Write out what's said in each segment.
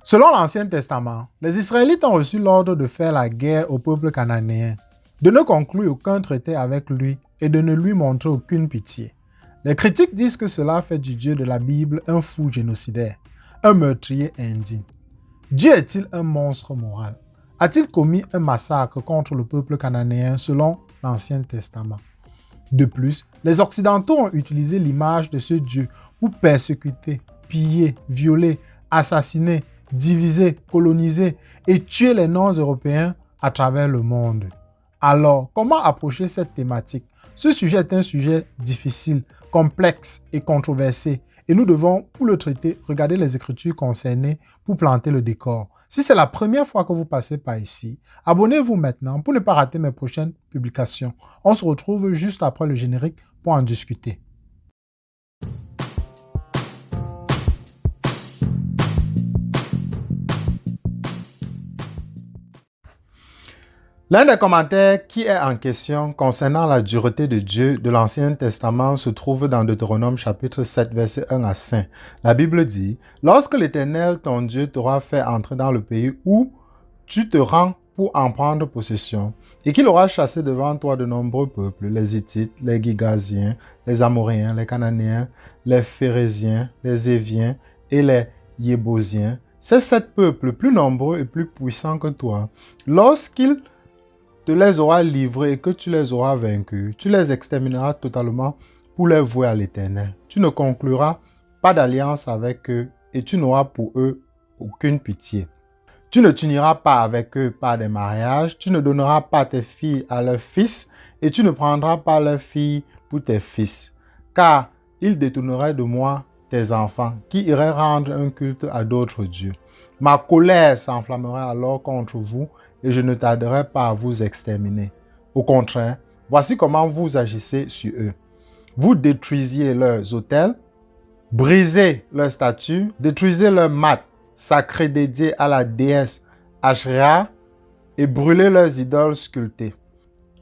Selon l'Ancien Testament, les Israélites ont reçu l'ordre de faire la guerre au peuple cananéen, de ne conclure aucun traité avec lui et de ne lui montrer aucune pitié. Les critiques disent que cela fait du Dieu de la Bible un fou génocidaire, un meurtrier indigne. Dieu est-il un monstre moral? A-t-il commis un massacre contre le peuple cananéen selon l'Ancien Testament? De plus, les Occidentaux ont utilisé l'image de ce Dieu pour persécuter, piller, violer, assassiner, diviser, coloniser et tuer les non-européens à travers le monde. Alors, comment approcher cette thématique? Ce sujet est un sujet difficile, complexe et controversé et nous devons, pour le traiter, regarder les écritures concernées pour planter le décor. Si c'est la première fois que vous passez par ici, abonnez-vous maintenant pour ne pas rater mes prochaines publications. On se retrouve juste après le générique pour en discuter. L'un des commentaires qui est en question concernant la dureté de Dieu de l'Ancien Testament se trouve dans Deutéronome chapitre 7, versets 1 à 5. La Bible dit « Lorsque l'Éternel, ton Dieu, t'aura fait entrer dans le pays où tu te rends pour en prendre possession, et qu'il aura chassé devant toi de nombreux peuples, les Hittites, les Girgasiens, les Amoréens, les Cananéens, les Phéréziens, les Éviens et les Yébosiens, ces 7 peuples plus nombreux et plus puissants que toi, lorsqu'ils te les auras livrés et que tu les auras vaincus, tu les extermineras totalement pour les vouer à l'Éternel. Tu ne concluras pas d'alliance avec eux et tu n'auras pour eux aucune pitié. Tu ne t'uniras pas avec eux par des mariages, tu ne donneras pas tes filles à leurs fils et tu ne prendras pas leurs filles pour tes fils, car ils détourneraient de moi tes enfants qui iraient rendre un culte à d'autres dieux. Ma colère s'enflammerait alors contre vous et je ne tarderai pas à vous exterminer. Au contraire, voici comment vous agissez sur eux. Vous détruisiez leurs autels, brisez leurs statues, détruisez leurs mattes sacrés dédiés à la déesse Asherah et brûlez leurs idoles sculptées.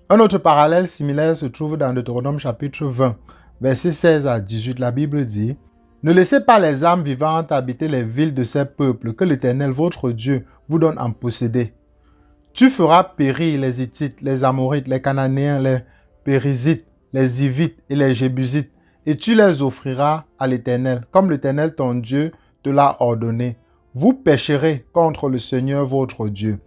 Un autre parallèle similaire se trouve dans Deutéronome chapitre 20, versets 16 à 18. La Bible dit « Ne laissez pas les âmes vivantes habiter les villes de ces peuples que l'Éternel, votre Dieu, vous donne en posséder. Tu feras périr les Hittites, les Amorites, les Cananéens, les Périzites, les Hivites et les Jébusites, et tu les offriras à l'Éternel, comme l'Éternel ton Dieu te l'a ordonné. Vous pécherez contre le Seigneur votre Dieu. »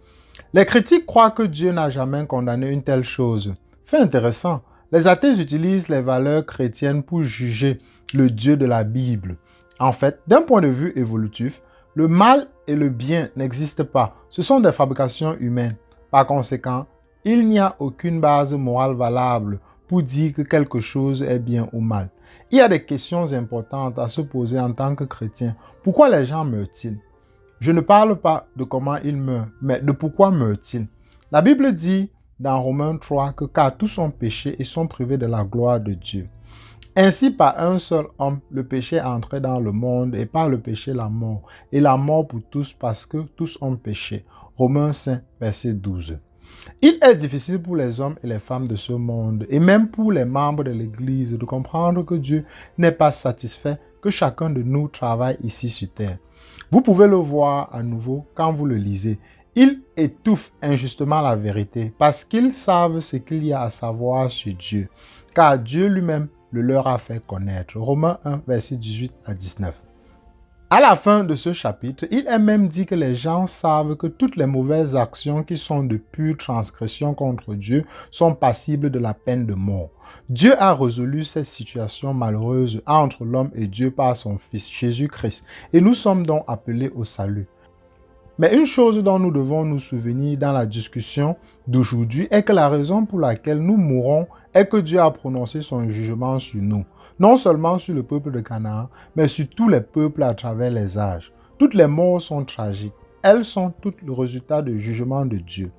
Les critiques croient que Dieu n'a jamais condamné une telle chose. Fait intéressant, les athées utilisent les valeurs chrétiennes pour juger le Dieu de la Bible. En fait, d'un point de vue évolutif, le mal et le bien n'existent pas. Ce sont des fabrications humaines. Par conséquent, il n'y a aucune base morale valable pour dire que quelque chose est bien ou mal. Il y a des questions importantes à se poser en tant que chrétien. Pourquoi les gens meurent-ils? Je ne parle pas de comment ils meurent, mais de pourquoi meurent-ils. La Bible dit dans Romains 3 que car tous ont péché et sont privés de la gloire de Dieu. Ainsi, par un seul homme, le péché est entré dans le monde et par le péché la mort. Et la mort pour tous parce que tous ont péché. Romains 5, verset 12. Il est difficile pour les hommes et les femmes de ce monde et même pour les membres de l'Église de comprendre que Dieu n'est pas satisfait que chacun de nous travaille ici sur terre. Vous pouvez le voir à nouveau quand vous le lisez. Ils étouffent injustement la vérité parce qu'ils savent ce qu'il y a à savoir sur Dieu, car Dieu lui-même le leur a fait connaître. Romains 1, verset 18 à 19. À la fin de ce chapitre, il est même dit que les gens savent que toutes les mauvaises actions qui sont de pure transgression contre Dieu sont passibles de la peine de mort. Dieu a résolu cette situation malheureuse entre l'homme et Dieu par son Fils Jésus-Christ et nous sommes donc appelés au salut. Mais une chose dont nous devons nous souvenir dans la discussion d'aujourd'hui est que la raison pour laquelle nous mourons est que Dieu a prononcé son jugement sur nous. Non seulement sur le peuple de Canaan, mais sur tous les peuples à travers les âges. Toutes les morts sont tragiques. Elles sont toutes le résultat du jugement de Dieu.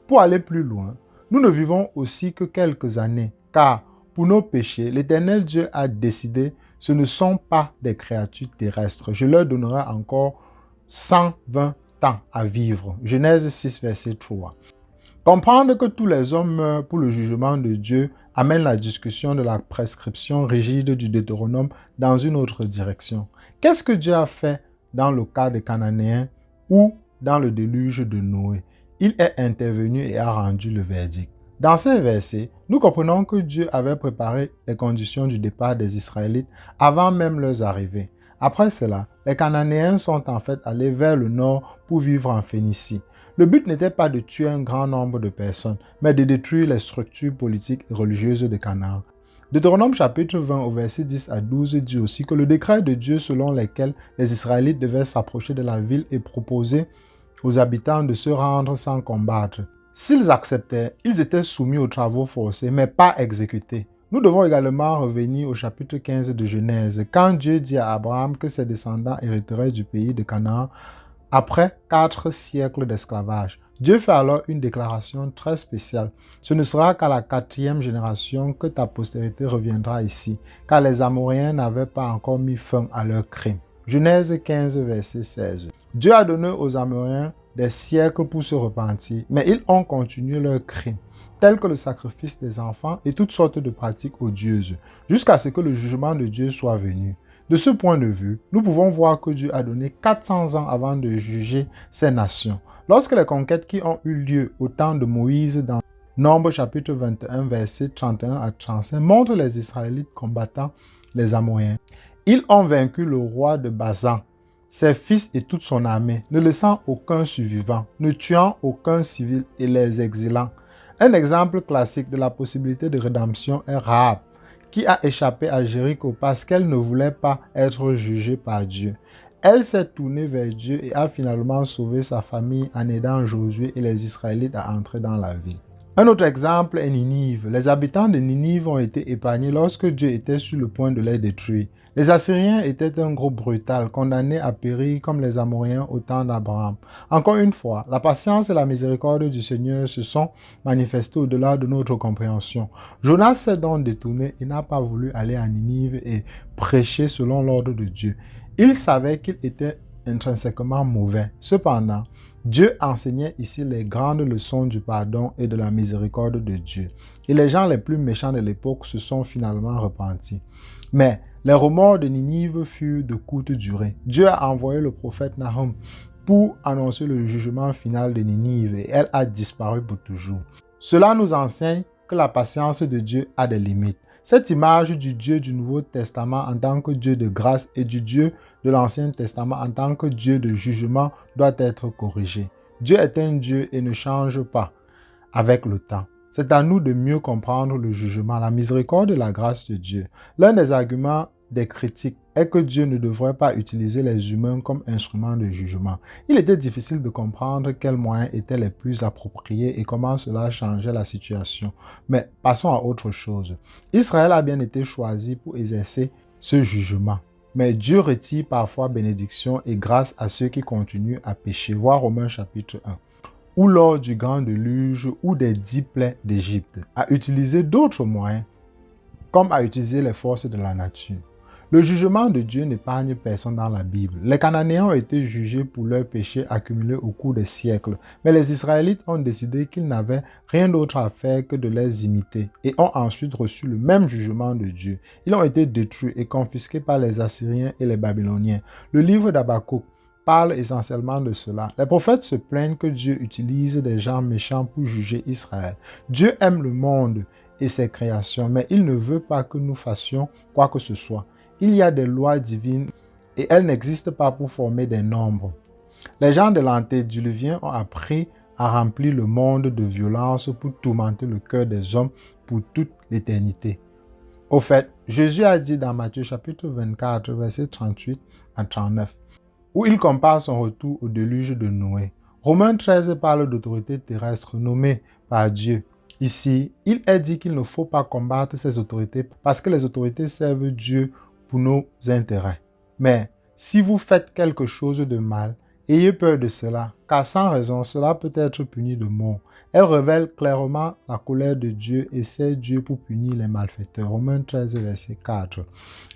Pour aller plus loin, nous ne vivons aussi que quelques années, car pour nos péchés, l'Éternel Dieu a décidé, ce ne sont pas des créatures terrestres. Je leur donnerai encore 120 temps à vivre. Genèse 6, verset 3. Comprendre que tous les hommes meurent pour le jugement de Dieu amène la discussion de la prescription rigide du Deutéronome dans une autre direction. Qu'est-ce que Dieu a fait dans le cas des Cananéens ou dans le déluge de Noé. Il est intervenu et a rendu le verdict. Dans ces versets, nous comprenons que Dieu avait préparé les conditions du départ des Israélites avant même leur arrivée. Après cela, les Cananéens sont en fait allés vers le nord pour vivre en Phénicie. Le but n'était pas de tuer un grand nombre de personnes, mais de détruire les structures politiques et religieuses de Canaan. Deutéronome chapitre 20 au verset 10 à 12 dit aussi que le décret de Dieu selon lequel les Israélites devaient s'approcher de la ville et proposer aux habitants de se rendre sans combattre. S'ils acceptaient, ils étaient soumis aux travaux forcés, mais pas exécutés. Nous devons également revenir au chapitre 15 de Genèse, quand Dieu dit à Abraham que ses descendants hériteraient du pays de Canaan après 4 siècles d'esclavage. Dieu fait alors une déclaration très spéciale. Ce ne sera qu'à la 4e génération que ta postérité reviendra ici, car les Amoréens n'avaient pas encore mis fin à leurs crimes. Genèse 15, verset 16. Dieu a donné aux Amoréens des siècles pour se repentir, mais ils ont continué leurs crimes, tels que le sacrifice des enfants et toutes sortes de pratiques odieuses, jusqu'à ce que le jugement de Dieu soit venu. De ce point de vue, nous pouvons voir que Dieu a donné 400 ans avant de juger ces nations. Lorsque les conquêtes qui ont eu lieu au temps de Moïse dans Nombre chapitre 21, versets 31 à 35 montrent les Israélites combattant les Amoréens. Ils ont vaincu le roi de Basan, ses fils et toute son armée, ne laissant aucun survivant, ne tuant aucun civil et les exilant. Un exemple classique de la possibilité de rédemption est Rahab, qui a échappé à Jéricho parce qu'elle ne voulait pas être jugée par Dieu. Elle s'est tournée vers Dieu et a finalement sauvé sa famille en aidant Josué et les Israélites à entrer dans la ville. Un autre exemple est Ninive. Les habitants de Ninive ont été épargnés lorsque Dieu était sur le point de les détruire. Les Assyriens étaient un groupe brutal, condamné à périr comme les Amoréens au temps d'Abraham. Encore une fois, la patience et la miséricorde du Seigneur se sont manifestées au-delà de notre compréhension. Jonas s'est donc détourné et n'a pas voulu aller à Ninive et prêcher selon l'ordre de Dieu. Il savait qu'il était intrinsèquement mauvais. Cependant, Dieu enseignait ici les grandes leçons du pardon et de la miséricorde de Dieu. Et les gens les plus méchants de l'époque se sont finalement repentis. Mais les remords de Ninive furent de courte durée. Dieu a envoyé le prophète Nahum pour annoncer le jugement final de Ninive et elle a disparu pour toujours. Cela nous enseigne que la patience de Dieu a des limites. Cette image du Dieu du Nouveau Testament en tant que Dieu de grâce et du Dieu de l'Ancien Testament en tant que Dieu de jugement doit être corrigée. Dieu est un Dieu et ne change pas avec le temps. C'est à nous de mieux comprendre le jugement, la miséricorde et la grâce de Dieu. L'un des arguments des critiques est que Dieu ne devrait pas utiliser les humains comme instruments de jugement. Il était difficile de comprendre quels moyens étaient les plus appropriés et comment cela changeait la situation. Mais passons à autre chose. Israël a bien été choisi pour exercer ce jugement. Mais Dieu retire parfois bénédiction et grâce à ceux qui continuent à pécher. Voir Romains chapitre 1. Ou lors du grand déluge ou des 10 plaies d'Égypte, à utiliser d'autres moyens, comme à utiliser les forces de la nature. Le jugement de Dieu n'épargne personne dans la Bible. Les Cananéens ont été jugés pour leurs péchés accumulés au cours des siècles, mais les Israélites ont décidé qu'ils n'avaient rien d'autre à faire que de les imiter et ont ensuite reçu le même jugement de Dieu. Ils ont été détruits et confisqués par les Assyriens et les Babyloniens. Le livre d'Habakkuk parle essentiellement de cela. Les prophètes se plaignent que Dieu utilise des gens méchants pour juger Israël. Dieu aime le monde et ses créations, mais il ne veut pas que nous fassions quoi que ce soit. Il y a des lois divines et elles n'existent pas pour former des nombres. Les gens de l'antédiluvien ont appris à remplir le monde de violence pour tourmenter le cœur des hommes pour toute l'éternité. Au fait, Jésus a dit dans Matthieu chapitre 24, versets 38 à 39, où il compare son retour au déluge de Noé. Romains 13 parle d'autorité terrestre nommée par Dieu. Ici, il est dit qu'il ne faut pas combattre ces autorités parce que les autorités servent Dieu pour nos intérêts. Mais si vous faites quelque chose de mal, ayez peur de cela, car sans raison, cela peut être puni de mort. Elle révèle clairement la colère de Dieu et c'est Dieu pour punir les malfaiteurs. Romains 13, verset 4.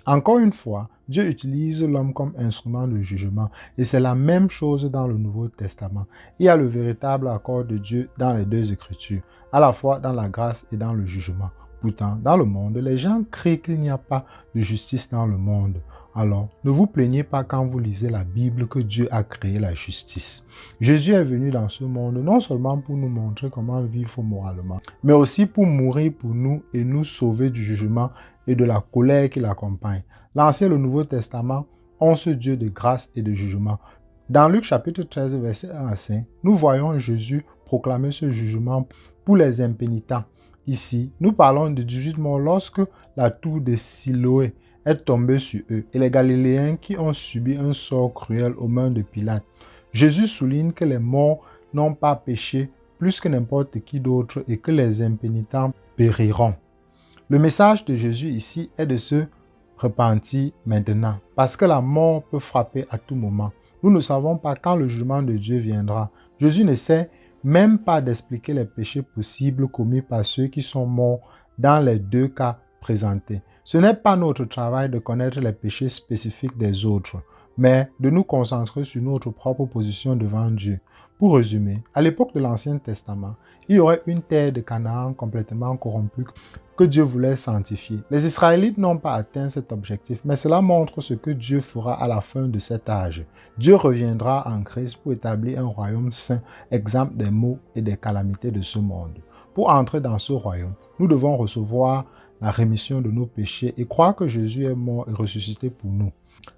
Encore une fois, Dieu utilise l'homme comme instrument de jugement et c'est la même chose dans le Nouveau Testament. Il y a le véritable accord de Dieu dans les deux Écritures, à la fois dans la grâce et dans le jugement. Pourtant, dans le monde, les gens crient qu'il n'y a pas de justice dans le monde. Alors, ne vous plaignez pas quand vous lisez la Bible que Dieu a créé la justice. Jésus est venu dans ce monde non seulement pour nous montrer comment vivre moralement, mais aussi pour mourir pour nous et nous sauver du jugement et de la colère qui l'accompagne. L'Ancien et le Nouveau Testament ont ce Dieu de grâce et de jugement. Dans Luc chapitre 13, verset 1 à 5, nous voyons Jésus proclamer ce jugement pour les impénitents. Ici, nous parlons de 18 morts lorsque la tour de Siloé est tombée sur eux et les Galiléens qui ont subi un sort cruel aux mains de Pilate. Jésus souligne que les morts n'ont pas péché plus que n'importe qui d'autre et que les impénitents périront. Le message de Jésus ici est de se repentir maintenant parce que la mort peut frapper à tout moment. Nous ne savons pas quand le jugement de Dieu viendra. Jésus n'essaie même pas d'expliquer les péchés possibles commis par ceux qui sont morts dans les deux cas présentés. Ce n'est pas notre travail de connaître les péchés spécifiques des autres, mais de nous concentrer sur notre propre position devant Dieu. Pour résumer, à l'époque de l'Ancien Testament, il y aurait une terre de Canaan complètement corrompue que Dieu voulait sanctifier. Les Israélites n'ont pas atteint cet objectif, mais cela montre ce que Dieu fera à la fin de cet âge. Dieu reviendra en Christ pour établir un royaume saint, exempt des maux et des calamités de ce monde. Pour entrer dans ce royaume, nous devons recevoir la rémission de nos péchés et croire que Jésus est mort et ressuscité pour nous.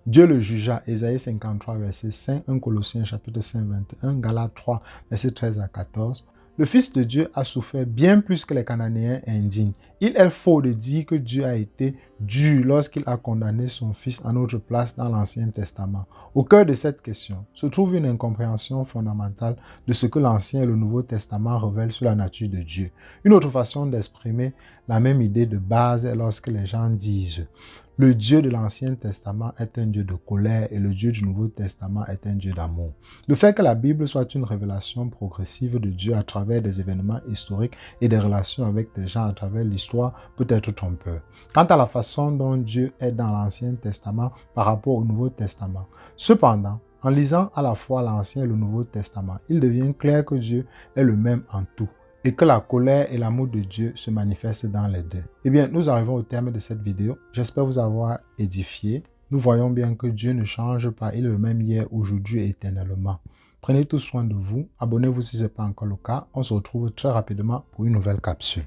Dieu le jugea, Ésaïe 53, verset 5, 1 Colossiens chapitre 5, 21, Galates 3, verset 13 à 14. Le Fils de Dieu a souffert bien plus que les Cananéens indignes. Il est faux de dire que Dieu a été dur lorsqu'il a condamné son Fils à notre place dans l'Ancien Testament. Au cœur de cette question se trouve une incompréhension fondamentale de ce que l'Ancien et le Nouveau Testament révèlent sur la nature de Dieu. Une autre façon d'exprimer la même idée de base est lorsque les gens disent « Le Dieu de l'Ancien Testament est un Dieu de colère et le Dieu du Nouveau Testament est un Dieu d'amour. » Le fait que la Bible soit une révélation progressive de Dieu à travers des événements historiques et des relations avec des gens à travers l'histoire peut être trompeur. Quant à la façon dont Dieu est dans l'Ancien Testament par rapport au Nouveau Testament. Cependant, en lisant à la fois l'Ancien et le Nouveau Testament, il devient clair que Dieu est le même en tout et que la colère et l'amour de Dieu se manifestent dans les deux. Eh bien, nous arrivons au terme de cette vidéo. J'espère vous avoir édifié. Nous voyons bien que Dieu ne change pas. Il est le même hier, aujourd'hui et éternellement. Prenez tout soin de vous. Abonnez-vous si ce n'est pas encore le cas. On se retrouve très rapidement pour une nouvelle capsule.